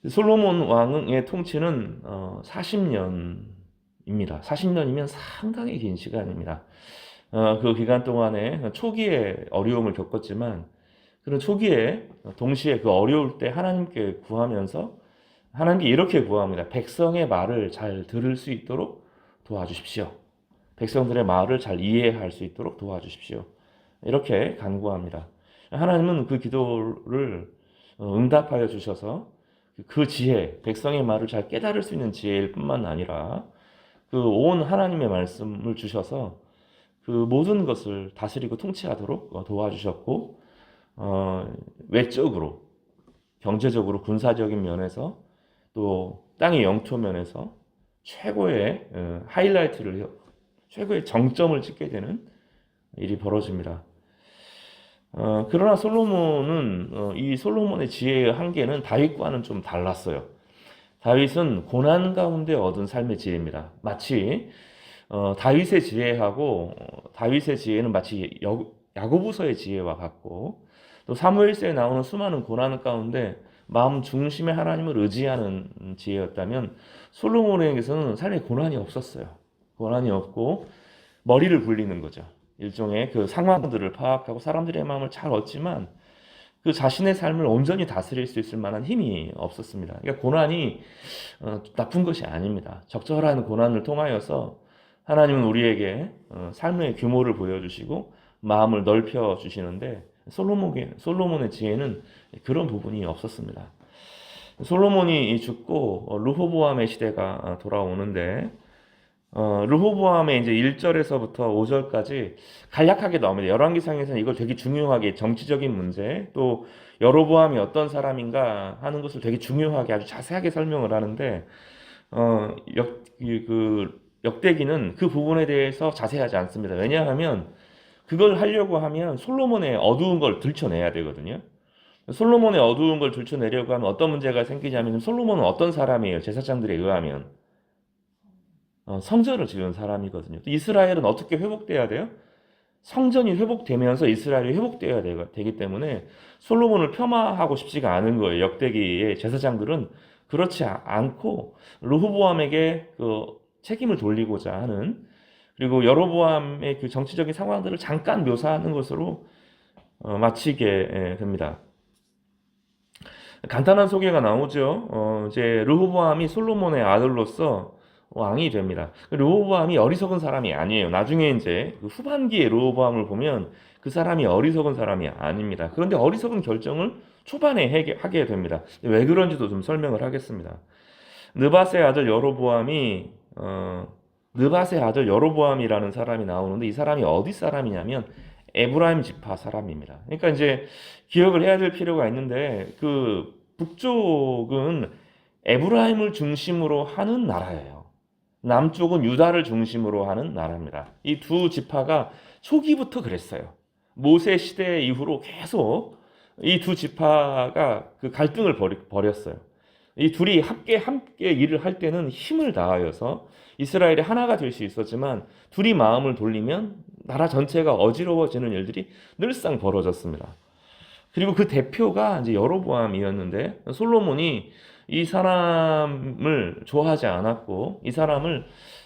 솔로몬 왕의 통치는 40년입니다. 40년이면 상당히 긴 시간입니다. 그 기간 동안에 초기에 어려움을 겪었지만 그런 초기에 동시에 그 어려울 때 하나님께 구하면서 하나님께 이렇게 구합니다. 백성의 말을 잘 들을 수 있도록 도와주십시오. 백성들의 말을 잘 이해할 수 있도록 도와주십시오. 이렇게 간구합니다. 하나님은 그 기도를 응답하여 주셔서 그 지혜, 백성의 말을 잘 깨달을 수 있는 지혜일 뿐만 아니라 그 온 하나님의 말씀을 주셔서 그 모든 것을 다스리고 통치하도록 도와주셨고, 외적으로, 경제적으로, 군사적인 면에서 또 땅의 영토 면에서 최고의 하이라이트를, 최고의 정점을 찍게 되는 일이 벌어집니다. 그러나 솔로몬은 이 솔로몬의 지혜의 한계는 다윗과는 좀 달랐어요. 다윗은 고난 가운데 얻은 삶의 지혜입니다. 마치 다윗의 지혜하고 다윗의 지혜는 마치 야고보서의 지혜와 같고 또 사무엘서에 나오는 수많은 고난 가운데 마음 중심에 하나님을 의지하는 지혜였다면 솔로몬에게서는 삶에 고난이 없었어요. 고난이 없고 머리를 굴리는 거죠. 일종의 그 상황들을 파악하고 사람들의 마음을 잘 얻지만 그 자신의 삶을 온전히 다스릴 수 있을 만한 힘이 없었습니다. 그러니까 고난이 나쁜 것이 아닙니다. 적절한 고난을 통하여서 하나님은 우리에게 삶의 규모를 보여주시고 마음을 넓혀 주시는데 솔로몬의 지혜는 그런 부분이 없었습니다. 솔로몬이 죽고 르호보암의 시대가 돌아오는데 르호보암의 이제 1절에서부터 5절까지 간략하게 나옵니다. 열왕기상에서는 이걸 되게 중요하게 정치적인 문제 또 여로보암이 어떤 사람인가 하는 것을 되게 중요하게 아주 자세하게 설명을 하는데 역대기는 그 부분에 대해서 자세하지 않습니다. 왜냐하면 그걸 하려고 하면 솔로몬의 어두운 걸 들춰내야 되거든요. 솔로몬의 어두운 걸 들춰내려고 하면 어떤 문제가 생기냐면 솔로몬은 어떤 사람이에요? 제사장들에 의하면 성전을 지은 사람이거든요. 또 이스라엘은 어떻게 회복돼야 돼요? 성전이 회복되면서 이스라엘이 회복돼야 되기 때문에 솔로몬을 폄하하고 싶지가 않은 거예요. 역대기의 제사장들은 그렇지 않고 르호보암에게 그 책임을 돌리고자 하는 그리고 여로보암의 그 정치적인 상황들을 잠깐 묘사하는 것으로 마치게 됩니다. 간단한 소개가 나오죠. 이제 르호보암이 솔로몬의 아들로서 왕이 됩니다. 르호보암이 어리석은 사람이 아니에요. 나중에 이제 그 후반기에 르호보암을 보면 그 사람이 어리석은 사람이 아닙니다. 그런데 어리석은 결정을 초반에 하게 됩니다. 왜 그런지도 좀 설명을 하겠습니다. 느밧의 아들 여로보암이 느밧의 아들 여로보암이라는 사람이 나오는데 이 사람이 어디 사람이냐면 에브라임 지파 사람입니다. 그러니까 이제 기억을 해야 될 필요가 있는데 그 북쪽은 에브라임을 중심으로 하는 나라예요. 남쪽은 유다를 중심으로 하는 나라입니다. 이 두 지파가 초기부터 그랬어요. 모세 시대 이후로 계속 이 두 지파가 그 갈등을 벌였어요. 이 둘이 함께 일을 할 때는 힘을 다하여서 이스라엘이 하나가 될 수 있었지만 둘이 마음을 돌리면 나라 전체가 어지러워지는 일들이 늘상 벌어졌습니다. 그리고 그 대표가 이제 여로보암이었는데 솔로몬이 이 사람을 좋아하지 않았고 이 사람을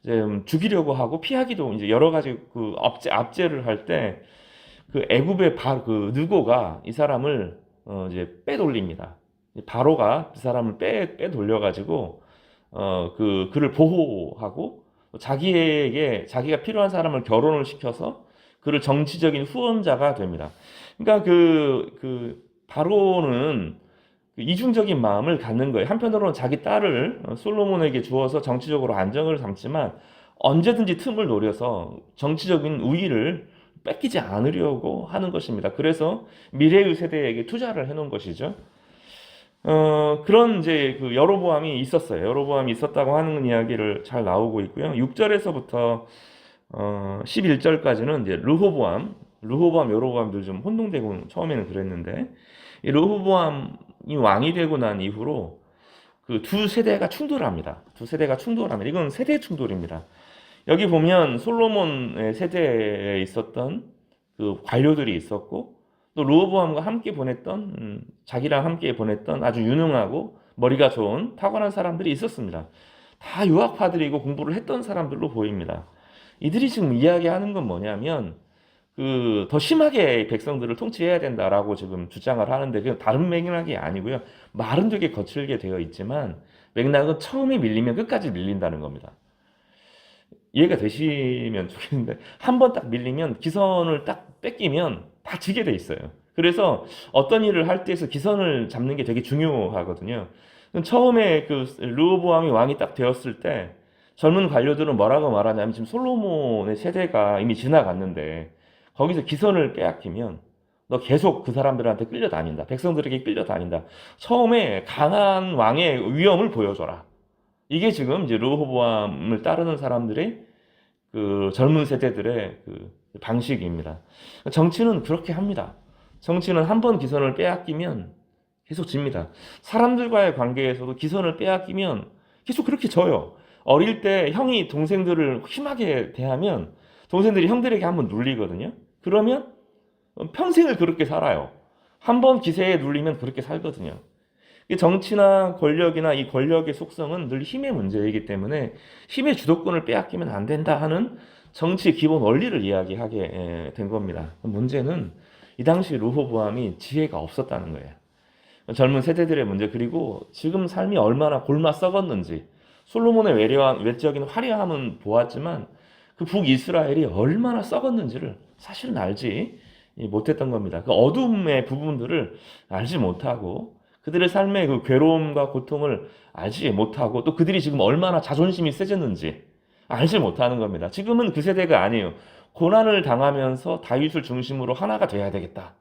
이제 죽이려고 하고 피하기도 이제 여러 가지 그 압제를 할 때 그 애굽의 그 느고가 이 사람을 이제 빼돌립니다. 바로가 그 사람을 빼돌려 가지고 그를 보호하고 자기가 필요한 사람을 결혼을 시켜서 그를 정치적인 후원자가 됩니다. 그러니까 그 바로는 그 이중적인 마음을 갖는 거예요. 한편으로는 자기 딸을 솔로몬에게 주어서 정치적으로 안정을 삼지만 언제든지 틈을 노려서 정치적인 우위를 뺏기지 않으려고 하는 것입니다. 그래서 미래의 세대에게 투자를 해놓은 것이죠. 그런 이제 그 여로보암이 있었어요. 여로보암이 있었다고 하는 이야기를 잘 나오고 있고요. 6절에서부터 11절까지는 이제 르호보암, 여로보암들 좀 혼동되고 처음에는 그랬는데 이 르호보암이 왕이 되고 난 이후로 그 두 세대가 충돌합니다. 이건 세대 충돌입니다. 여기 보면 솔로몬의 세대에 있었던 그 관료들이 있었고 또 르호보암과 함께 보냈던 자기랑 함께 보냈던 아주 유능하고 머리가 좋은 타고난 사람들이 있었습니다. 다 유학파들이고 공부를 했던 사람들로 보입니다. 이들이 지금 이야기하는 건 뭐냐면 더 심하게 백성들을 통치해야 된다라고 지금 주장을 하는데 그 다른 맥락이 아니고요. 말은 되게 거칠게 되어 있지만 맥락은 처음에 밀리면 끝까지 밀린다는 겁니다. 이해가 되시면 좋겠는데 한 번 딱 밀리면 기선을 딱 뺏기면 다 지게 돼 있어요. 그래서 어떤 일을 할 때에서 기선을 잡는 게 되게 중요하거든요. 처음에 그 르호보암이 왕이 딱 되었을 때 젊은 관료들은 뭐라고 말하냐면 지금 솔로몬의 세대가 이미 지나갔는데 거기서 기선을 빼앗기면 너 계속 그 사람들한테 끌려다닌다. 백성들에게 끌려다닌다. 처음에 강한 왕의 위엄을 보여줘라. 이게 지금 이제 르호보암을 따르는 사람들의 그 젊은 세대들의 그 방식입니다. 정치는 그렇게 합니다. 정치는 한 번 기선을 빼앗기면 계속 집니다. 사람들과의 관계에서도 기선을 빼앗기면 계속 그렇게 져요. 어릴 때 형이 동생들을 심하게 대하면 동생들이 형들에게 한번 눌리거든요. 그러면 평생을 그렇게 살아요. 한 번 기세에 눌리면 그렇게 살거든요. 정치나 권력이나 이 권력의 속성은 늘 힘의 문제이기 때문에 힘의 주도권을 빼앗기면 안 된다 하는 정치의 기본 원리를 이야기하게 된 겁니다. 문제는 이 당시 르호보암이 지혜가 없었다는 거예요. 젊은 세대들의 문제 그리고 지금 삶이 얼마나 골마 썩었는지 솔로몬의 외적인 화려함은 보았지만 그 북이스라엘이 얼마나 썩었는지를 사실은 알지 못했던 겁니다. 그 어둠의 부분들을 알지 못하고 그들의 삶의 그 괴로움과 고통을 알지 못하고 또 그들이 지금 얼마나 자존심이 세졌는지 알지 못하는 겁니다. 지금은 그 세대가 아니에요. 고난을 당하면서 다윗을 중심으로 하나가 돼야 되겠다.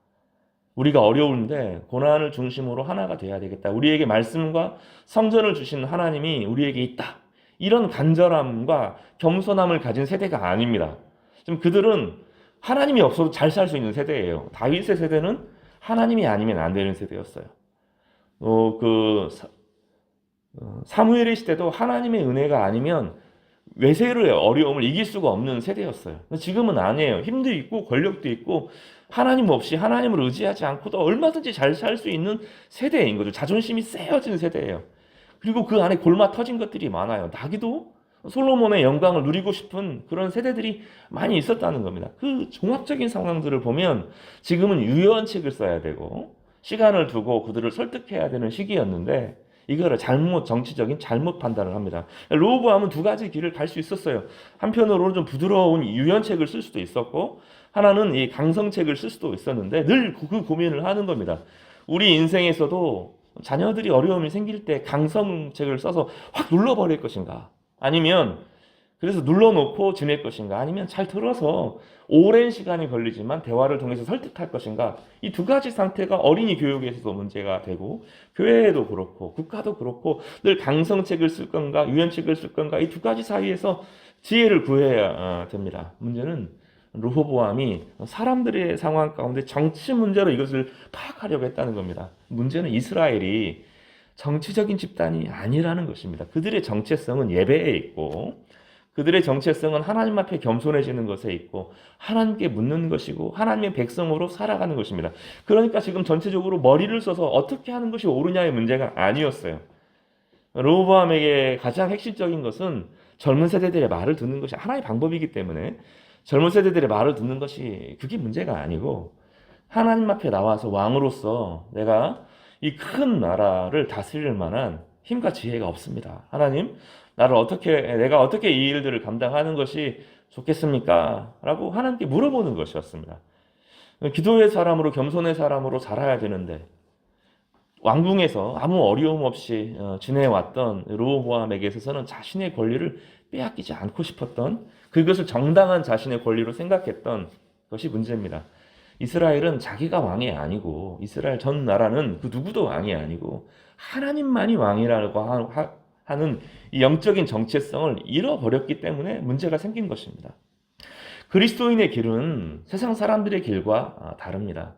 우리가 어려운데 고난을 중심으로 하나가 돼야 되겠다. 우리에게 말씀과 성전을 주신 하나님이 우리에게 있다. 이런 간절함과 겸손함을 가진 세대가 아닙니다. 지금 그들은 하나님이 없어도 잘 살 수 있는 세대예요. 다윗의 세대는 하나님이 아니면 안 되는 세대였어요. 사무엘의 시대도 하나님의 은혜가 아니면 외세의 어려움을 이길 수가 없는 세대였어요. 지금은 아니에요. 힘도 있고 권력도 있고 하나님 없이 하나님을 의지하지 않고도 얼마든지 잘 살 수 있는 세대인 거죠. 자존심이 세어진 세대예요. 그리고 그 안에 골마 터진 것들이 많아요. 나기도 솔로몬의 영광을 누리고 싶은 그런 세대들이 많이 있었다는 겁니다. 그 종합적인 상황들을 보면 지금은 유연책을 써야 되고 시간을 두고 그들을 설득해야 되는 시기였는데 이거를 정치적인 잘못 판단을 합니다. 르호보암은 두 가지 길을 갈 수 있었어요. 한편으로는 좀 부드러운 유연책을 쓸 수도 있었고 하나는 이 강성책을 쓸 수도 있었는데 늘 그 고민을 하는 겁니다. 우리 인생에서도 자녀들이 어려움이 생길 때 강성책을 써서 확 눌러버릴 것인가? 아니면 그래서 눌러놓고 지낼 것인가? 아니면 잘 들어서 오랜 시간이 걸리지만 대화를 통해서 설득할 것인가? 이 두 가지 상태가 어린이 교육에서도 문제가 되고 교회에도 그렇고 국가도 그렇고 늘 강성책을 쓸 건가 유연책을 쓸 건가? 이 두 가지 사이에서 지혜를 구해야 됩니다. 문제는 르호보암이 사람들의 상황 가운데 정치 문제로 이것을 파악하려고 했다는 겁니다. 문제는 이스라엘이 정치적인 집단이 아니라는 것입니다. 그들의 정체성은 예배에 있고 그들의 정체성은 하나님 앞에 겸손해지는 것에 있고 하나님께 묻는 것이고 하나님의 백성으로 살아가는 것입니다. 그러니까 지금 전체적으로 머리를 써서 어떻게 하는 것이 옳으냐의 문제가 아니었어요. 르호보암에게 가장 핵심적인 것은 젊은 세대들의 말을 듣는 것이 하나의 방법이기 때문에 젊은 세대들의 말을 듣는 것이 그게 문제가 아니고 하나님 앞에 나와서 왕으로서 내가 이 큰 나라를 다스릴 만한 힘과 지혜가 없습니다. 하나님, 내가 어떻게 이 일들을 감당하는 것이 좋겠습니까? 라고 하나님께 물어보는 것이었습니다. 기도의 사람으로 겸손의 사람으로 자라야 되는데 왕궁에서 아무 어려움 없이 지내왔던 르호보암에게 있어서는 자신의 권리를 빼앗기지 않고 싶었던 그것을 정당한 자신의 권리로 생각했던 것이 문제입니다. 이스라엘은 자기가 왕이 아니고 이스라엘 전 나라는 그 누구도 왕이 아니고 하나님만이 왕이라고 하는 이 영적인 정체성을 잃어버렸기 때문에 문제가 생긴 것입니다. 그리스도인의 길은 세상 사람들의 길과 다릅니다.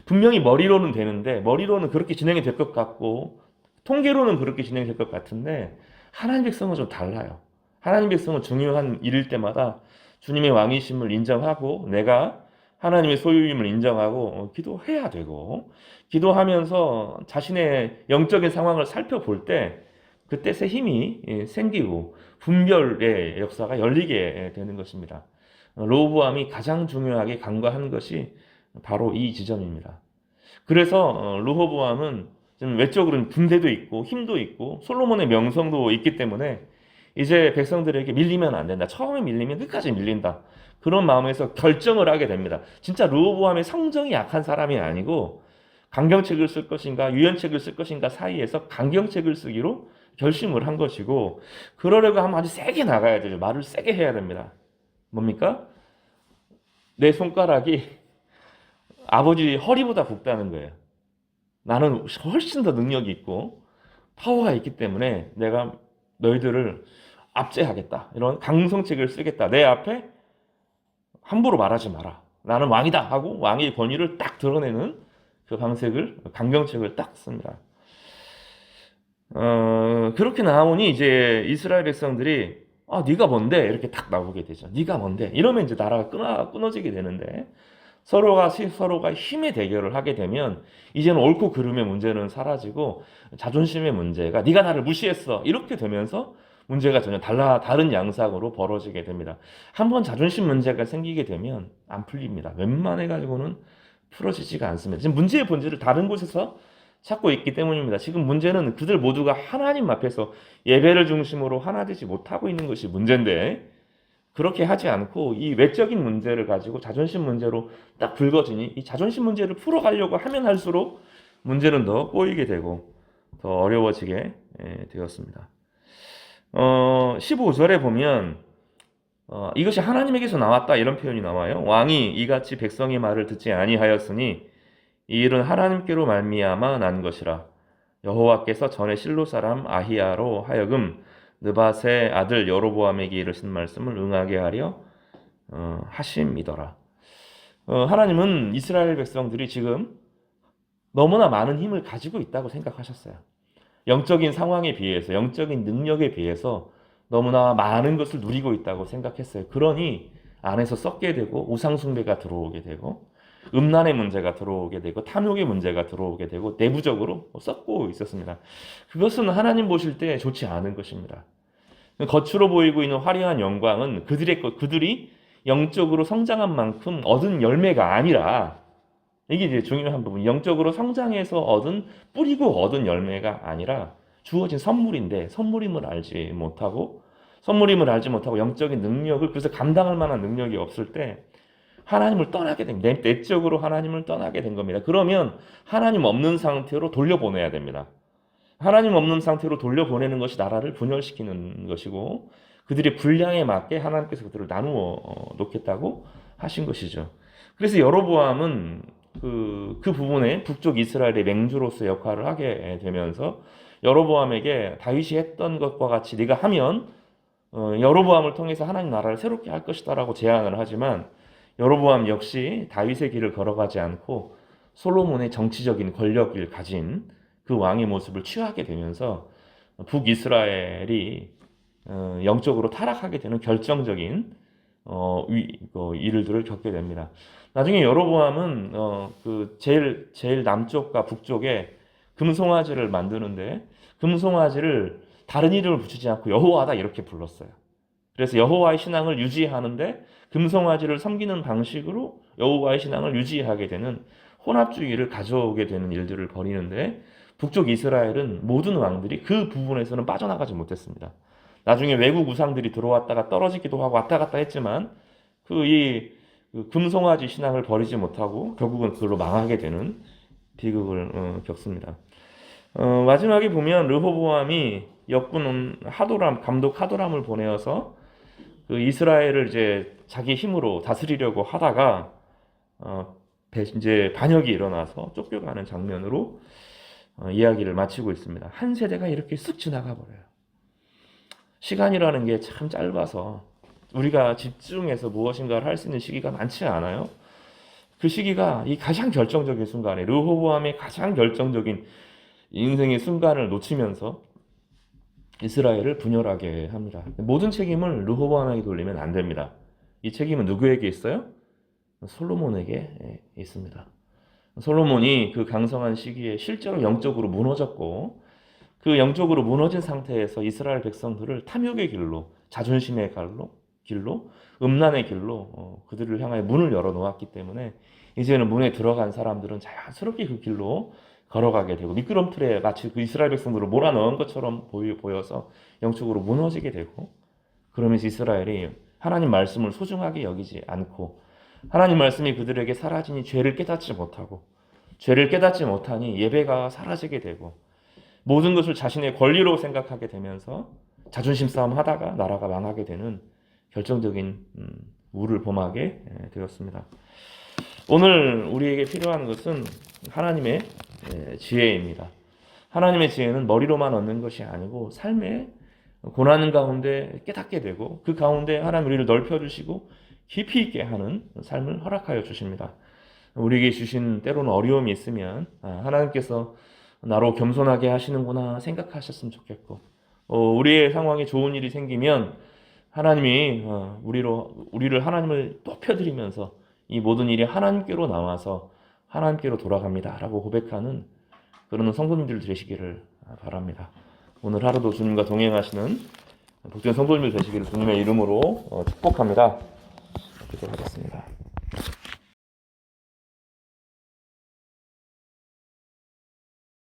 분명히 머리로는 되는데 머리로는 그렇게 진행이 될 것 같고 통계로는 그렇게 진행이 될 것 같은데 하나님 백성은 좀 달라요. 하나님 백성은 중요한 일일 때마다 주님의 왕이심을 인정하고 내가 하나님의 소유임을 인정하고 기도해야 되고 기도하면서 자신의 영적인 상황을 살펴볼 때 그때 새 힘이 생기고 분별의 역사가 열리게 되는 것입니다. 로보암이 가장 중요하게 간과한 것이 바로 이 지점입니다. 그래서 르호보암은 좀 외적으로는 군대도 있고 힘도 있고 솔로몬의 명성도 있기 때문에 이제 백성들에게 밀리면 안 된다. 처음에 밀리면 끝까지 밀린다. 그런 마음에서 결정을 하게 됩니다. 진짜 르호보암의 성정이 약한 사람이 아니고 강경책을 쓸 것인가 유연책을 쓸 것인가 사이에서 강경책을 쓰기로 결심을 한 것이고 그러려고 하면 아주 세게 나가야 되죠. 말을 세게 해야 됩니다. 뭡니까? 내 손가락이 아버지 허리보다 굵다는 거예요. 나는 훨씬 더 능력이 있고 파워가 있기 때문에 내가 너희들을 압제하겠다. 이런 강성책을 쓰겠다. 내 앞에 함부로 말하지 마라. 나는 왕이다 하고 왕의 권위를 딱 드러내는 그 방식을 강경책을 딱 씁니다. 그렇게 나오니 이제 이스라엘 백성들이 네가 뭔데 이렇게 딱 나오게 되죠. 네가 뭔데 이러면 이제 나라가 끊어지게 되는데 서로가 힘의 대결을 하게 되면 이제는 옳고 그름의 문제는 사라지고 자존심의 문제가 네가 나를 무시했어 이렇게 되면서 문제가 전혀 다른 양상으로 벌어지게 됩니다. 한번 자존심 문제가 생기게 되면 안 풀립니다. 웬만해 가지고는 풀어지지가 않습니다. 지금 문제의 본질을 다른 곳에서 찾고 있기 때문입니다. 지금 문제는 그들 모두가 하나님 앞에서 예배를 중심으로 하나 되지 못하고 있는 것이 문제인데 그렇게 하지 않고 이 외적인 문제를 가지고 자존심 문제로 딱 불거지니 이 자존심 문제를 풀어가려고 하면 할수록 문제는 더 꼬이게 되고 더 어려워지게 되었습니다. 15절에 보면 이것이 하나님에게서 나왔다 이런 표현이 나와요. 왕이 이같이 백성의 말을 듣지 아니하였으니 이 일은 하나님께로 말미암아 난 것이라. 여호와께서 전에 실로 사람 아히야로 하여금 느밧의 아들 여로보암에게 이르신 말씀을 응하게 하려 하심이더라. 하나님은 이스라엘 백성들이 지금 너무나 많은 힘을 가지고 있다고 생각하셨어요. 영적인 상황에 비해서 영적인 능력에 비해서 너무나 많은 것을 누리고 있다고 생각했어요. 그러니 안에서 썩게 되고 우상숭배가 들어오게 되고 음란의 문제가 들어오게 되고 탐욕의 문제가 들어오게 되고 내부적으로 썩고 있었습니다. 그것은 하나님 보실 때 좋지 않은 것입니다. 겉으로 보이고 있는 화려한 영광은 그들이 영적으로 성장한 만큼 얻은 열매가 아니라 이게 이제 중요한 부분. 영적으로 성장해서 뿌리고 얻은 열매가 아니라 주어진 선물인데 선물임을 알지 못하고 영적인 능력을 그래서 감당할 만한 능력이 없을 때 하나님을 떠나게 됩니다. 내적으로 하나님을 떠나게 된 겁니다. 그러면 하나님 없는 상태로 돌려보내야 됩니다. 하나님 없는 상태로 돌려보내는 것이 나라를 분열시키는 것이고 그들의 분량에 맞게 하나님께서 그들을 나누어 놓겠다고 하신 것이죠. 그래서 여로보암은 그 부분에 북쪽 이스라엘의 맹주로서 역할을 하게 되면서 여로보암에게 다윗이 했던 것과 같이 네가 하면 여로보암을 통해서 하나님 나라를 새롭게 할 것이다라고 제안을 하지만 여로보암 역시 다윗의 길을 걸어가지 않고 솔로몬의 정치적인 권력을 가진 그 왕의 모습을 취하게 되면서 북이스라엘이 영적으로 타락하게 되는 결정적인 일들을 겪게 됩니다. 나중에 여로보암은 그 제일 남쪽과 북쪽에 금송아지를 만드는데 금송아지를 다른 이름을 붙이지 않고 여호와다 이렇게 불렀어요. 그래서 여호와의 신앙을 유지하는데 금송아지를 섬기는 방식으로 여호와의 신앙을 유지하게 되는 혼합주의를 가져오게 되는 일들을 벌이는데 북쪽 이스라엘은 모든 왕들이 그 부분에서는 빠져나가지 못했습니다. 나중에 외국 우상들이 들어왔다가 떨어지기도 하고 왔다 갔다 했지만 그 금송아지 신앙을 버리지 못하고 결국은 그걸로 망하게 되는 비극을 겪습니다. 마지막에 보면 르호보암이 역군 감독 하도람을 보내어서 그 이스라엘을 이제 자기 힘으로 다스리려고 하다가 이제 반역이 일어나서 쫓겨가는 장면으로 이야기를 마치고 있습니다. 한 세대가 이렇게 쓱 지나가 버려요. 시간이라는 게 참 짧아서 우리가 집중해서 무엇인가를 할 수 있는 시기가 많지 않아요. 그 시기가 이 가장 결정적인 순간에 르호보암의 가장 결정적인 인생의 순간을 놓치면서 이스라엘을 분열하게 합니다. 모든 책임을 르호보암에게 돌리면 안 됩니다. 이 책임은 누구에게 있어요? 솔로몬에게 있습니다. 솔로몬이 그 강성한 시기에 실제로 영적으로 무너졌고 그 영적으로 무너진 상태에서 이스라엘 백성들을 탐욕의 길로, 자존심의 길로, 음란의 길로 그들을 향하여 문을 열어 놓았기 때문에 이제는 문에 들어간 사람들은 자연스럽게 그 길로 걸어가게 되고 미끄럼틀에 마치 그 이스라엘 백성들을 몰아넣은 것처럼 보여서 영적으로 무너지게 되고 그러면서 이스라엘이 하나님 말씀을 소중하게 여기지 않고 하나님 말씀이 그들에게 사라지니 죄를 깨닫지 못하고 죄를 깨닫지 못하니 예배가 사라지게 되고 모든 것을 자신의 권리로 생각하게 되면서 자존심 싸움 하다가 나라가 망하게 되는 결정적인 우를 범하게 되었습니다. 오늘 우리에게 필요한 것은 하나님의 지혜입니다. 하나님의 지혜는 머리로만 얻는 것이 아니고 삶의 고난 가운데 깨닫게 되고 그 가운데 하나님 우리를 넓혀주시고 깊이 있게 하는 삶을 허락하여 주십니다. 우리에게 주신 때로는 어려움이 있으면 하나님께서 나로 겸손하게 하시는구나 생각하셨으면 좋겠고 우리의 상황에 좋은 일이 생기면 하나님이 우리를 하나님을 높여드리면서 이 모든 일이 하나님께로 나와서 하나님께로 돌아갑니다 라고 고백하는 그런 성도님들 되시기를 바랍니다. 오늘 하루도 주님과 동행하시는 복된 성도님들 되시기를 주님의 이름으로 축복합니다. 기도하겠습니다.